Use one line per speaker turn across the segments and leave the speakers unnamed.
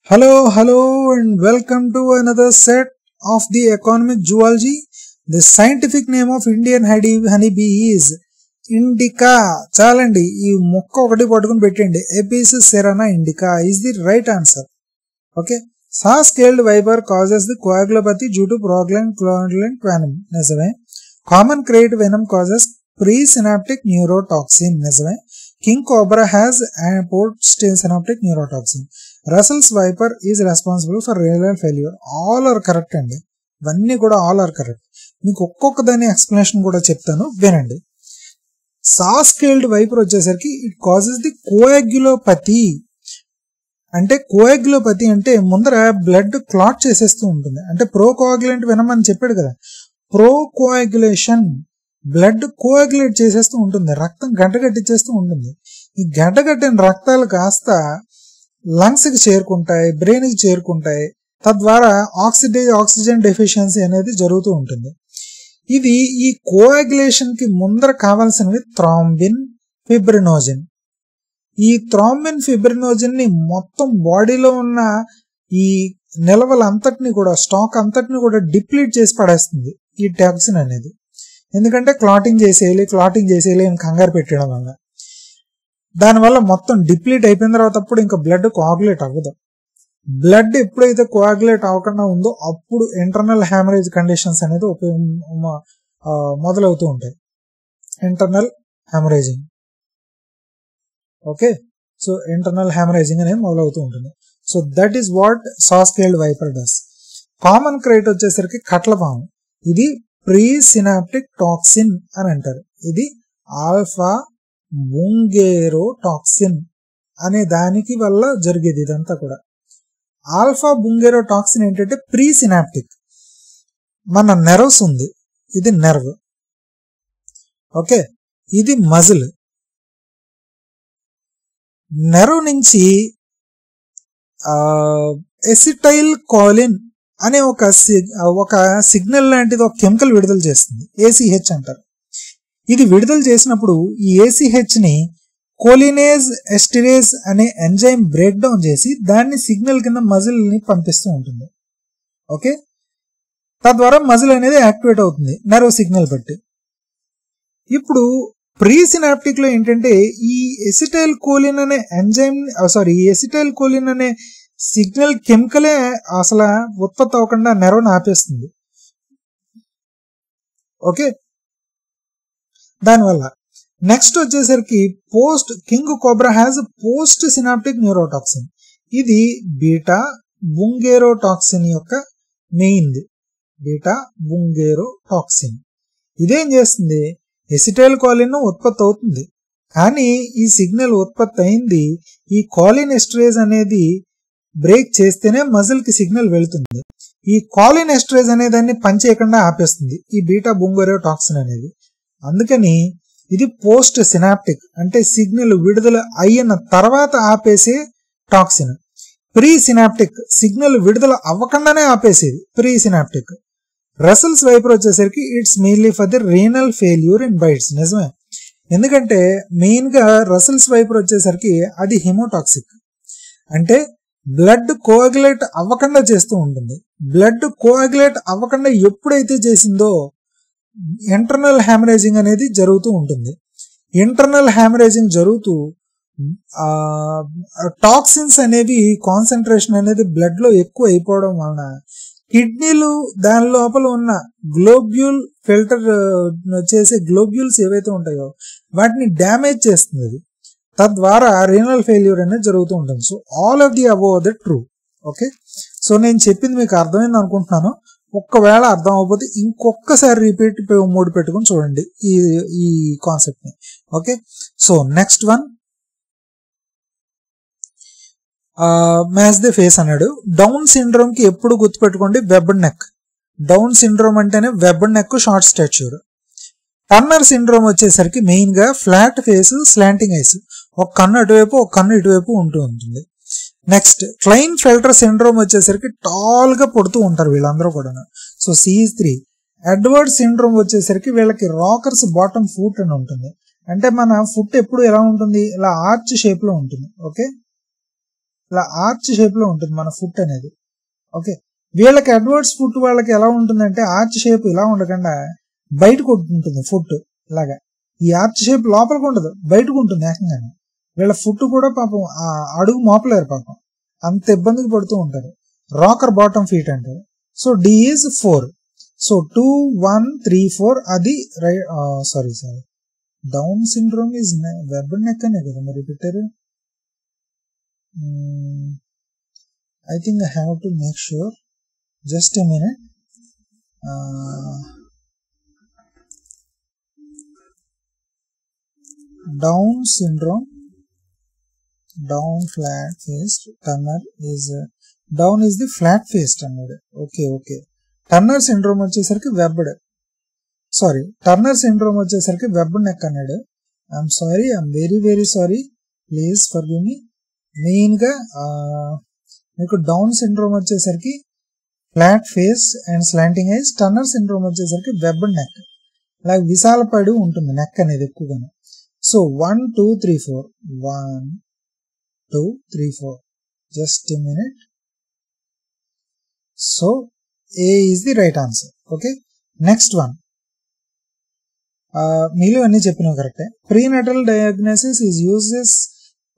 Hello, and welcome to another set of the economic zoology. The scientific name of Indian honeybee is Indica. Chalandi, ee mokka okati pattukoni pettandi. Apis cerana indica is the right answer. Okay. Saw-scaled viper causes the coagulopathy due to proglund venom. Nijame. Common crate venom causes presynaptic neurotoxin. Nijame. King cobra has an postsynaptic neurotoxin. Russell's viper is responsible for renal failure. All are correct అండి. ఇవన్నీ కూడా all are correct. మీకు ఒక్కొక్క దాని explanation కూడా చెప్తాను వినండి. saw-scaled viper వచ్చేసరికి ఇట్ కాజెస్ ది కోయాగ్యులోపతి. అంటే కోయాగ్యులోపతి అంటే ముందర బ్లడ్ క్లాట్ చేసేస్తూ ఉంటుంది. అంటే ప్రోకోయాగ్యులెంట్ వెనం అని చెప్పాడు కదా, ప్రోకోయాగ్యులేషన్ బ్లడ్ కోయాగ్యులేట్ చేసేస్తూ ఉంటుంది, రక్తం గడ్డగట్టించేస్తూ ఉంటుంది. ఈ గడ్డగట్టిన రక్తాలు కాస్త లంగ్స్ కి చేరుకుంటాయి, బ్రెయిన్ కి చేరుకుంటాయి. తద్వారా ఆక్సిజన్ డెఫిషియన్సీ అనేది జరుగుతూ ఉంటుంది. ఇది ఈ కోయాగ్యులేషన్ కి ముందర కావాల్సినవి థ్రాంబిన్, ఫిబ్రినోజన్. ఈ థ్రాంబిన్, ఫిబ్రినోజన్ ని మొత్తం బాడీలో ఉన్న ఈ నిల్వలంతటిని కూడా, స్టాక్ అంతటిని కూడా డిప్లీట్ చేసి పడేస్తుంది ఈ టాక్సిన్ అనేది. ఎందుకంటే క్లాటింగ్ చేసేయాలి అని కంగారు పెట్టడం వల్ల. దానివల్ల మొత్తం డిప్లీట్ అయిపోయిన తర్వాత అప్పుడు ఇంకా బ్లడ్ కోయాగులేట్ అవ్వదు. బ్లడ్ ఎప్పుడైతే కోయాగులేట్ అవ్వకుండా ఉందో అప్పుడు ఇంటర్నల్ హ్యామరేజ్ కండిషన్స్ అనేది మొదలవుతూ ఉంటాయి. ఇంటర్నల్ హ్యామరేజింగ్. ఓకే, సో ఇంటర్నల్ హ్యామరేజింగ్ అనేది మొదలవుతూ ఉంటుంది. So that is what saw-scaled viper does. Common krait వచ్చేసరికి కట్లపాము. ఇది ప్రీసినాప్టిక్ టాక్సిన్ అని అంటారు. ఇది ఆల్ఫా బుంగేరోటాక్సిన్ అనే దానికి వల్ల జరిగేది ఇదంతా కూడా. ఆల్ఫా బుంగేరోటాక్సిన్ ఏంటంటే ప్రీసినాప్టిక్. మన నెర్వ్స్ ఉంది, ఇది నెర్వ్. ఓకే, ఇది మజిల్. నెర్వ్ నుంచి ఎసిటైల్ కోలిన్ అనే ఒక సిగ్నల్ లాంటిది ఒక కెమికల్ విడుదల చేస్తుంది, ACH అంటారు. ఇది విడుదల చేసినప్పుడు ఈ ACH ని కోలినేజ్ ఎస్టిరేజ్ అనే ఎంజైమ్ బ్రేక్ డౌన్ చేసి దాన్ని సిగ్నల్ కింద మజిల్ ని పంపిస్తూ ఉంటుంది. ఓకే, తద్వారా మజిల్ అనేది యాక్టివేట్ అవుతుంది నెర్వ్ సిగ్నల్ బట్టి. ఇప్పుడు ప్రీసినాప్టిక్ లో ఏంటంటే ఈ ఎసిటైల్ కోలిన్ అనే ఎసిటైల్ కోలిన్ అనే సిగ్నల్ కెమికలే అసలు ఉత్పత్తి అవ్వకుండా నెర్వ్ని ఆపేస్తుంది. ఓకే, దానివల్ల నెక్స్ట్ వచ్చేసరికి king cobra has post synaptic neurotoxin. ఇది బీటా బుంగేరోటాక్సిన్ యొక్క మెయిన్ది. బీటా బుంగేరోటాక్సిన్ ఇదేం చేస్తుంది, ఎసిటైల్ కోలిన్ ఉత్పత్తి అవుతుంది. కానీ ఈ సిగ్నల్ ఉత్పత్తి అయింది ఈ కోలిన్ ఎస్టరేజ్ అనేది బ్రేక్ చేస్తేనే మజిల్ కి సిగ్నల్ వెళుతుంది. ఈ కోలిన్ ఎస్టరేజ్ అనే దాన్ని పనిచేయకుండా ఆపేస్తుంది ఈ బీటా బుంగేరోటాక్సిన్ అనేది. అందుకని ఇది పోస్ట్ సినాప్టిక్, అంటే సిగ్నల్ విడుదల అయిన తర్వాత ఆపేసే టాక్సిన్. ప్రీ సినాప్టిక్ సిగ్నల్ విడుదల అవ్వకుండానే ఆపేసేది ప్రీ సినాప్టిక్. రసల్స్ వైపర్ వచ్చేసరికి it's mainly for the renal failure in bites. నిజమే, ఎందుకంటే మెయిన్ గా రసల్స్ వైపర్ వచ్చేసరికి అది హిమోటాక్సిక్, అంటే బ్లడ్ కోయాగులేట్ అవ్వకుండా చేస్తూ ఉంటుంది. బ్లడ్ కోయాగులేట్ అవ్వకుండా ఎప్పుడైతే చేసిందో ఇంటర్నల్ హ్యామరేజింగ్ అనేది జరుగుతూ ఉంటుంది. ఇంటర్నల్ హ్యామరేజింగ్ జరుగుతూ టాక్సిన్స్ అనేవి కాన్సన్ట్రేషన్ అనేది బ్లడ్ లో ఎక్కువ అయిపోవడం వలన కిడ్నీలు దాని లోపల ఉన్న గ్లోబ్యూల్ ఫిల్టర్ చేసే గ్లోబ్యూల్స్ ఏవైతే ఉంటాయో వాటిని డ్యామేజ్ చేస్తుంది. తద్వారా రీనల్ ఫెయిల్యూర్ అనేది జరుగుతూ ఉంటుంది. So all of the above the true. Okay, so నేను చెప్పింది మీకు అర్థమైంది అనుకుంటున్నాను. ఒక్కవేళ అర్థం అవ్వకపోతే ఇంకొకసారి రిపీట్ మూడు పెట్టుకుని చూడండి ఈ కాన్సెప్ట్ ని. Okay, so next one match the face అన్నాడు. డౌన్ సిండ్రోమ్ కి ఎప్పుడు గుర్తుపెట్టుకోండి వెబ్డ్ నెక్. డౌన్ సిండ్రోమ్ అంటేనే webbed neck, short stature. Turner syndrome వచ్చేసరికి మెయిన్ గా ఫ్లాట్ ఫేస్, స్లాంటింగ్ ఐస్, ఒక కన్ను అటువైపు ఒక కన్ను ఇటువైపు ఉంటూ ఉంటుంది. నెక్స్ట్ క్లైన్ ఫెల్టర్ సిండ్రోమ్ వచ్చేసరికి టాల్ గా పడుతూ ఉంటారు వీళ్ళందరూ కూడా. So C3. ఎడ్వర్డ్ సిండ్రోమ్ వచ్చేసరికి వీళ్ళకి రాకర్స్ బాటమ్ ఫుట్ అని ఉంటుంది. అంటే మన ఫుట్ ఎప్పుడు ఎలా ఉంటుంది, ఇలా ఆర్చ్ షేప్ లో ఉంటుంది. ఓకే, ఇలా ఆర్చ్ షేప్ లో ఉంటుంది మన ఫుట్ అనేది. ఓకే, వీళ్ళకి అడ్వర్డ్స్ ఫుట్ వాళ్ళకి ఎలా ఉంటుందంటే ఆర్చ్ షేప్ ఇలా ఉండకుండా బయటకు ఉంటుంది ఫుట్ ఇలాగా. ఈ ఆర్చ్ షేప్ లోపలికి ఉండదు, బయటకు ఉంటుంది ఏకంగా. వీళ్ళ ఫుట్ కూడా పాపం అడుగు మోపలేరు పాపం, అంత ఇబ్బందికి పడుతూ ఉంటారు. రాకర్ బాటమ్ ఫీట్ అంటారు. So D is 4. సో 2, 1, 3, 4 అది sorry Down syndrome is web neck అనే కదా మరి పెట్టారు. I think I have to make sure. Just a minute. Down syndrome, down flat faced. Turner is down is the flat faced అన్నాడు. Okay Turner syndrome వచ్చేసరికి వెబ్బడ్, sorry Turner syndrome వచ్చేసరికి web neck అన్నాడు. I'm sorry, I'm very very sorry, please forgive me. Main గా మీకు down syndrome వచ్చేసరికి flat face and slanting ice, Turner syndrome వచ్చేసరికి వెబ్బడ్ neck, ఇలా విశాలపడి ఉంటుంది నెక్ అనేది ఎక్కువగా. So 1, 2, 3, 4 1, 2, 3, 4. Just a minute. So A is the right answer. Okay, next one. మీలో అన్ని చెప్పినావు కరెక్టే. Prenatal diagnosis is uses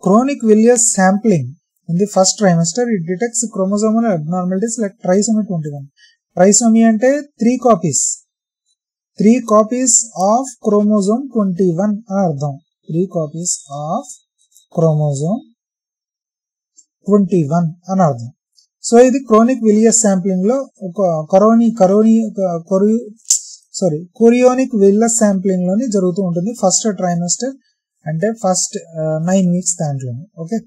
chronic Willis sampling in the first trimester. It detects chromosomal abnormalities like trisomy 21. Trisomy అంటే 3 copies of chromosome 21 అని అర్థం. 3 copies of chromosome 21 అని అర్థం. So ఇది క్రోనిక్ విలియస్ శాంప్లింగ్ లో ఒక కొరియోనిక్ విలియస్ శాంప్లింగ్ లోని జరుగుతూ ఉంటుంది ఫస్ట్ ట్రైమెస్టర్, అంటే ఫస్ట్ 9 వీక్స్ దాంట్లో. ఓకే,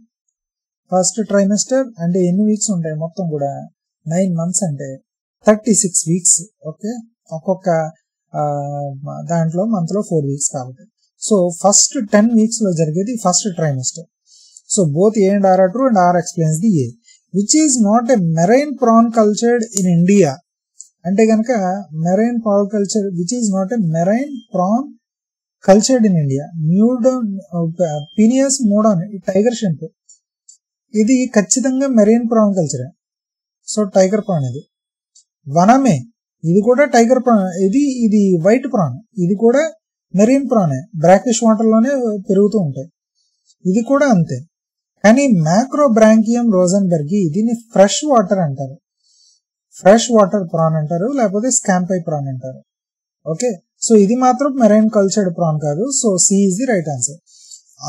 ఫస్ట్ ట్రైమెస్టర్ అంటే ఎన్ని వీక్స్ ఉంటాయి మొత్తం కూడా 9 months అంటే 36 weeks. ఓకే, ఒక్కొక్క దాంట్లో మంత్ లో 4 weeks కాబట్టి. సో ఫస్ట్ 10 weeks లో జరిగేది first trimester. So both A and R R true and R explains the A. Which is not a marine prawn cultured in India అంటే కనుక marine prawn culture, which is not a marine prawn cultured in India. Penaeus monodon tiger shrimp, ఇది ఖచ్చితంగా marine prawn culture. So tiger prawn ఇది. Vannamei, ఇది కూడా tiger prawn. ఇది white prawn, ఇది కూడా మెరైన్ ప్రానే, బ్రాకిష్ వాటర్ లోనే పెరుగుతూ ఉంటాయి. ఇది కూడా అంతే. కానీ మ్యాక్రోబ్రాంకియం రోజన్బెర్గి దీన్ని ఫ్రెష్ వాటర్ అంటారు, ఫ్రెష్ వాటర్ ప్రాన్ అంటారు, లేకపోతే స్కాంపై ప్రాన్ అంటారు. ఓకే, సో ఇది మాత్రం మెరైన్ కల్చర్డ్ ప్రాన్ కాదు. So C is the right answer.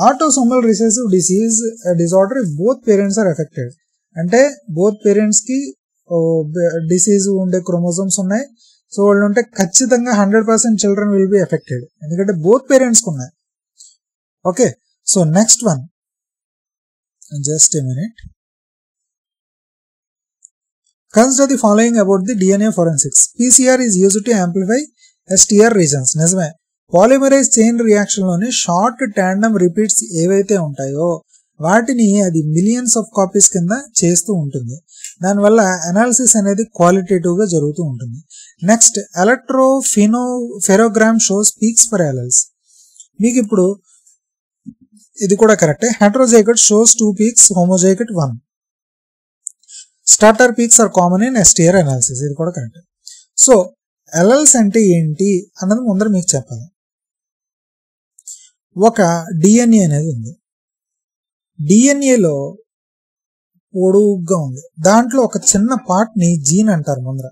Autosomal recessive disease disorder if both parents are affected అంటే బోత్ పేరెంట్స్ కి డిసీజ్ ఉండే క్రోమోజోమ్స్ ఉన్నాయి. సో వాళ్ళు ఉంటే ఖచ్చితంగా 100% చిల్డ్రన్ విల్ బి ఎఫెక్టెడ్, ఎందుకంటే బోత్ పేరెంట్స్ కి ఉన్నాయి. Okay, so next one. Just a minute. Consider the following about the DNA forensics. PCR is used to amplify STR regions. నిజమే, పాలిమరైజ్ చైన్ రియాక్షన్ లోని short tandem repeats ఏవైతే ఉంటాయో వాటిని అది millions of copies కింద చేస్తూ ఉంటుంది. దానివల్ల అనాలిసిస్ అనేది క్వాలిటేటివ్ గా జరుగుతూ ఉంటుంది. Next, electropherogram shows peaks for alleles. మీకు ఇప్పుడు ఇది కూడా కరెక్టే. Heterozygote shows 2 peaks, homozygote 1. Starter peaks are common in STR analysis. ఇది కూడా కరెక్ట్. సో అలెల్స్ అంటే ఏంటి అన్నది ముందర మీకు చెప్పాలి. ఒక DNA అనేది ఉంది, డిఎన్ఏలో పొడుగ్గా ఉంది, దాంట్లో ఒక చిన్న పార్ట్ ని జీన్ అంటారు ముందర.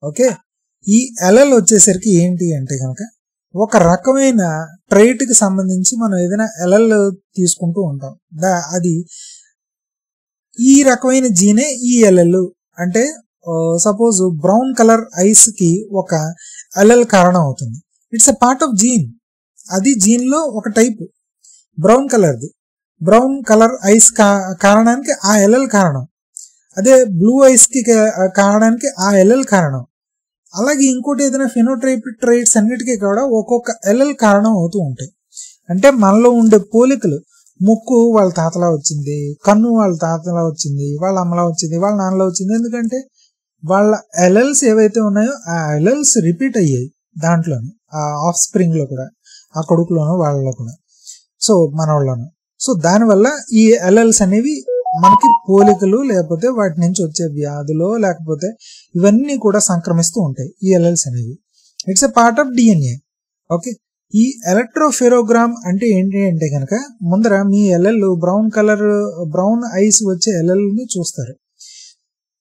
ఓకే, ఈ అలెల్ వచ్చేసరికి ఏంటి అంటే కనుక ఒక రకమైన ట్రైట్ కి సంబంధించి మనం ఏదైనా అలెల్ తీసుకుంటూ ఉంటాం. అది ఈ రకమైన జీనే ఈ అలెల్. అంటే సపోజ్ బ్రౌన్ కలర్ ఐస్ కి ఒక అలెల్ కారణం అవుతుంది. It's a part of gene. అది జీన్ లో ఒక టైప్ బ్రౌన్ కలర్ది. బ్రౌన్ కలర్ ఐస్ కారణానికి ఆ అలెల్ కారణం. అదే బ్లూ ఐస్ కి కారణానికి ఆ అలెల్ కారణం. అలాగే ఇంకోటి ఏదైనా ఫినోటైప్ ట్రైట్స్ అన్నిటికీ కూడా ఒక్కొక్క అలెల్ కారణం అవుతూ ఉంటాయి. అంటే మనలో ఉండే పోలికలు, ముక్కు వాళ్ళ తాతలా వచ్చింది, కన్ను వాళ్ళ తాతలా వచ్చింది, వాళ్ళ అమ్మలా వచ్చింది, వాళ్ళ నాన్నలా వచ్చింది. ఎందుకంటే వాళ్ళ అలెల్స్ ఏవైతే ఉన్నాయో ఆ అలెల్స్ రిపీట్ అయ్యాయి దాంట్లోనే, ఆ ఆఫ్ స్ప్రింగ్ లో కూడా, ఆ కొడుకులోనూ వాళ్ళలో కూడా, సో మనోళ్ళలోనూ. సో దానివల్ల ఈ ఎల్ఎల్స్ అనేవి మనకి పోలికలు లేకపోతే వాటి నుంచి వచ్చే వ్యాధులు లేకపోతే ఇవన్నీ కూడా సంక్రమిస్తూ ఉంటాయి ఈ ఎల్ఎల్స్ అనేవి. It's a part of DNA. Okay, ఈ ఎలక్ట్రోఫెరోగ్రామ్ అంటే ఏంటి అంటే కనుక ముందర మీ ఎల్ఎల్ బ్రౌన్ ఐస్ వచ్చే ఎల్ఎల్ని చూస్తారు.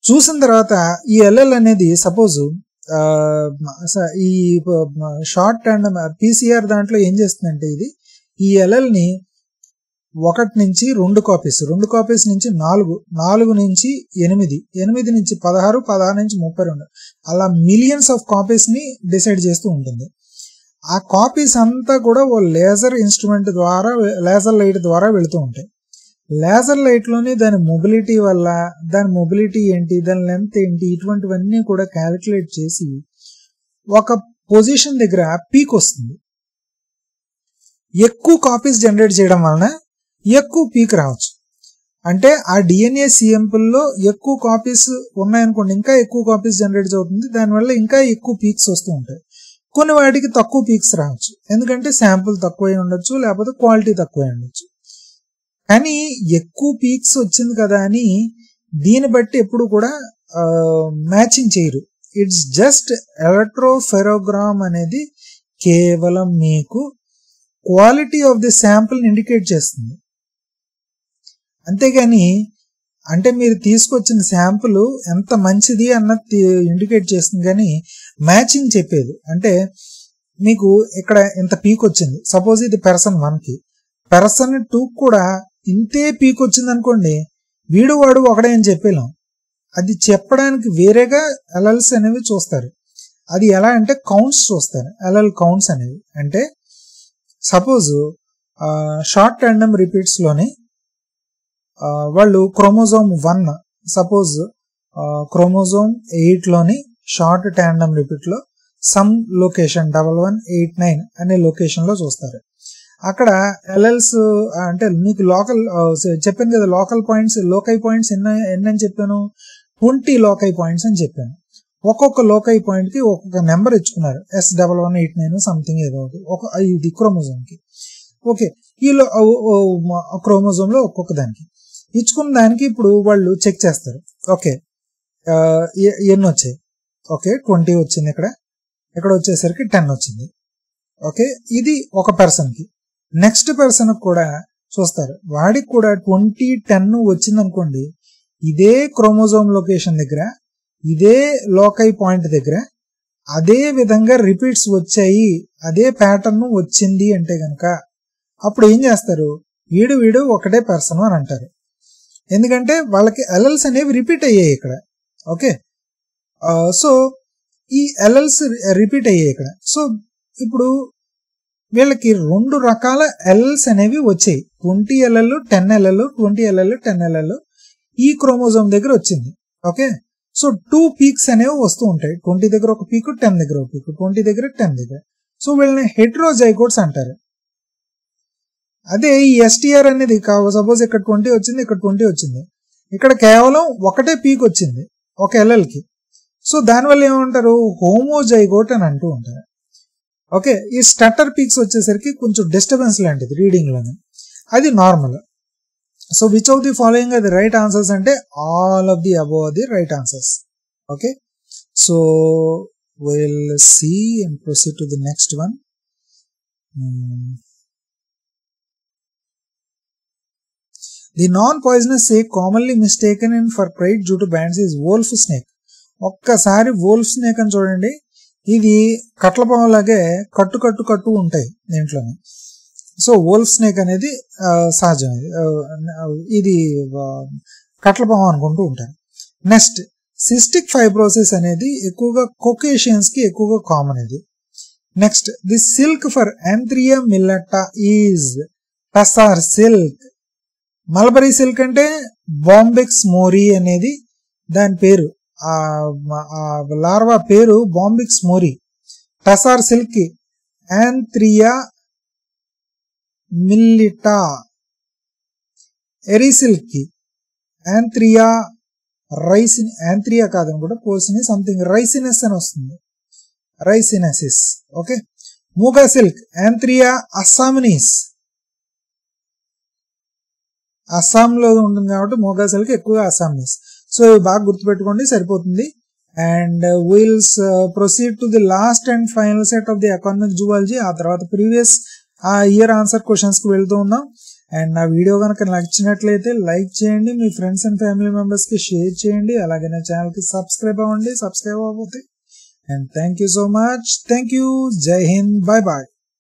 చూసిన తర్వాత ఈ ఎల్ఎల్ అనేది సపోజ్ ఈ షార్ట్ అండ్ పీసీఆర్ దాంట్లో ఏం చేస్తుందంటే ఇది ఈ ఎల్ఎల్ని 1 నుంచి 2 కాపీస్, 2 కాపీస్ నుంచి 4, 4 నుంచి 8, 8 నుంచి 16, 16 నుంచి 32 అలా మిలియన్స్ ఆఫ్ కాపీస్ ని డిసైడ్ చేస్తూ ఉంటుంది. ఆ కాపీస్ అంతా కూడా ఓ లేజర్ ఇన్స్ట్రుమెంట్ ద్వారా, లేజర్ లైట్ ద్వారా వెళుతూ ఉంటాయి. లేజర్ లైట్ లోని దాని మొబిలిటీ వల్ల, దాని మొబిలిటీ ఏంటి, దాని లెంత్ ఏంటి, ఇటువంటివన్నీ కూడా క్యాలిక్యులేట్ చేసి ఒక పొజిషన్ దగ్గర పీక్ వస్తుంది. ఎక్కువ కాపీస్ జనరేట్ చేయడం వలన ఎక్కువ పీక్ రావచ్చు. అంటే ఆ డిఎన్ఏ శాంపుల్లో ఎక్కువ కాపీస్ ఉన్నాయనుకోండి, ఇంకా ఎక్కువ కాపీస్ జనరేట్ అవుతుంది, దానివల్ల ఇంకా ఎక్కువ పీక్స్ వస్తూ ఉంటాయి. కొన్ని వాటికి తక్కువ పీక్స్ రావచ్చు, ఎందుకంటే శాంపుల్ తక్కువై ఉండొచ్చు, లేకపోతే క్వాలిటీ తక్కువై ఉండొచ్చు. కానీ ఎక్కువ పీక్స్ వచ్చింది కదా అని దీన్ని బట్టి ఎప్పుడు కూడా మ్యాచింగ్ చేయరు. ఇట్స్ జస్ట్ ఎలక్ట్రోఫెరోగ్రామ్ అనేది కేవలం మీకు quality of the sample indicate చేస్తుంది. అంతేగాని అంటే మీరు తీసుకొచ్చిన శాంపుల్ ఎంత మంచిది అన్నది ఇండికేట్ చేస్తుంది, కానీ మ్యాచింగ్ చెప్పేది అంటే మీకు ఇక్కడ ఇంత పీక్ వచ్చింది, సపోజ్ ఇది పర్సన్ 1కి, పర్సన్ 2 కూడా ఇంతే పీక్ వచ్చింది అనుకోండి, వాడు ఒకడే అని చెప్పేలాం. అది చెప్పడానికి వేరేగా ఎల్ఎల్స్ అనేవి చూస్తారు. అది ఎలా అంటే కౌంట్స్ చూస్తారు, ఎల్ఎల్ కౌంట్స్ అనేవి. అంటే సపోజ్ షార్ట్ టాండమ్ రిపీట్స్ లోని వాళ్ళు క్రోమోజోమ్ 1, సపోజ్ క్రోమోజోమ్ 8 లోని షార్ట్ టాండమ్ రిపీట్ లో సమ్ లొకేషన్ 1189 అనే లొకేషన్ లో చూస్తారు. అక్కడ ఎల్ఎల్స్ అంటే మీకు లోకల్ చెప్పాను కదా, లోకై పాయింట్స్ ఎన్నని చెప్పాను, 20 లోకై పాయింట్స్ అని చెప్పాను. ఒక్కొక్క లోకై పాయింట్ కి ఒక్కొక్క నెంబర్ ఇచ్చుకున్నారు, S1189 సంథింగ్ ఏదో ఒకటి, ఇది క్రోమోజోమ్ కి. ఓకే, ఈ క్రోమోజోమ్ లో ఒక్కొక్క దానికి ఇచ్చుకున్న దానికి ఇప్పుడు వాళ్ళు చెక్ చేస్తారు. ఓకే, ఎన్ని వచ్చాయి, ఓకే 20 వచ్చింది, ఇక్కడ వచ్చేసరికి 10 వచ్చింది. ఓకే, ఇది ఒక పర్సన్ కి. నెక్స్ట్ పర్సన్ కూడా చూస్తారు, వాడికి కూడా 20, 10 వచ్చింది అనుకోండి, ఇదే క్రోమోజోమ్ లొకేషన్ దగ్గర, ఇదే లోకై పాయింట్ దగ్గర అదే విధంగా రిపీట్స్ వచ్చాయి, అదే ప్యాటర్న్ వచ్చింది అంటే గనక అప్పుడు ఏం చేస్తారు, వీడు ఒకటే పర్సన్ అని అంటారు. ఎందుకంటే వాళ్ళకి ఎల్ఎల్స్ అనేవి రిపీట్ అయ్యాయి ఇక్కడ. ఓకే, సో ఈ ఎల్ఎల్స్ రిపీట్ అయ్యాయి ఇక్కడ. సో ఇప్పుడు వీళ్ళకి 2 రకాల ఎల్ఎల్స్ అనేవి వచ్చాయి, 20 LL 10 LL 20 LL 10 LL ఈ క్రోమోజోమ్ దగ్గర వచ్చింది. ఓకే, సో 2 పీక్స్ అనేవి వస్తూ ఉంటాయి, 20 దగ్గర ఒక పీక్, 10 దగ్గర ఒక పీక్, 20 దగ్గర 10 దగ్గర. సో వీళ్ళని హెటరోజైగోట్స్ అంటారు. అదే ఈ ఎస్టీఆర్ అనేది సపోజ్ ఇక్కడ 20 వచ్చింది, ఇక్కడ 20 వచ్చింది, ఇక్కడ కేవలం ఒకటే పీక్ వచ్చింది ఒక ఎల్ఎల్కి. సో దానివల్ల ఏమంటారు, హోమోజైగోట్ అని అంటూ ఉంటారు. ఓకే, ఈ స్టటర్ పీక్స్ వచ్చేసరికి కొంచెం డిస్టర్బెన్స్ లాంటిది రీడింగ్ లోనే, అది normal. So which of the following are the right answers అంటే all of the above are the right answers. Okay, so will see and proceed to the next one. The non-poisonous snake commonly mistaken for prey due to bands is wolf snake. ఒక్కసారి wolf snake అని చూడండి, ఇది కట్లపాము లాగే కట్టు ఉంటాయి దీంట్లోనే. So wolf snake అనేది సహజం, ఇది కట్లపాము అనుకుంటూ ఉంటారు. నెక్స్ట్ సిస్టిక్ ఫైబ్రోసిస్ అనేది ఎక్కువగా కొకేషియన్స్ కి ఎక్కువగా కామన్ ఇది. Next the silk for Anthrea millata is tussar silk. Mulberry silk అంటే బాంబెక్స్ మోరీ అనేది దాని పేరు, లార్వా పేరు బాంబెక్స్ మోరీ. టస్సార్ సిల్క్ కి Anthrea millata, ఎరీ సిల్క్ కి Anthrea కాదనుకుంటా, పోసిని సంథింగ్ రైసినెస్ అని వస్తుంది, రైసినెసిస్. Okay, muga silk Anthrea assaminis. అస్సాంలో ఉంటుంది కాబట్టి మొఘాసలకి ఎక్కువగా అస్సామీస్. సో ఇవి బాగా గుర్తుపెట్టుకోండి, సరిపోతుంది. And we'll proceed to the last and final set of the economic zoology. ఆ తర్వాత ప్రీవియస్ ఇయర్ ఆన్సర్ క్వశ్చన్స్ కి వెళ్తూ ఉన్నాం. అండ్ నా వీడియో కనుక నచ్చినట్లయితే లైక్ చేయండి, మీ ఫ్రెండ్స్ అండ్ ఫ్యామిలీ మెంబర్స్ కి షేర్ చేయండి, అలాగే నా ఛానల్ కి సబ్స్క్రైబ్ అవ్వండి, సబ్స్క్రైబ్ అవ్వకపోతే. And thank you so much. Thank you. జై హింద్. Bye bye.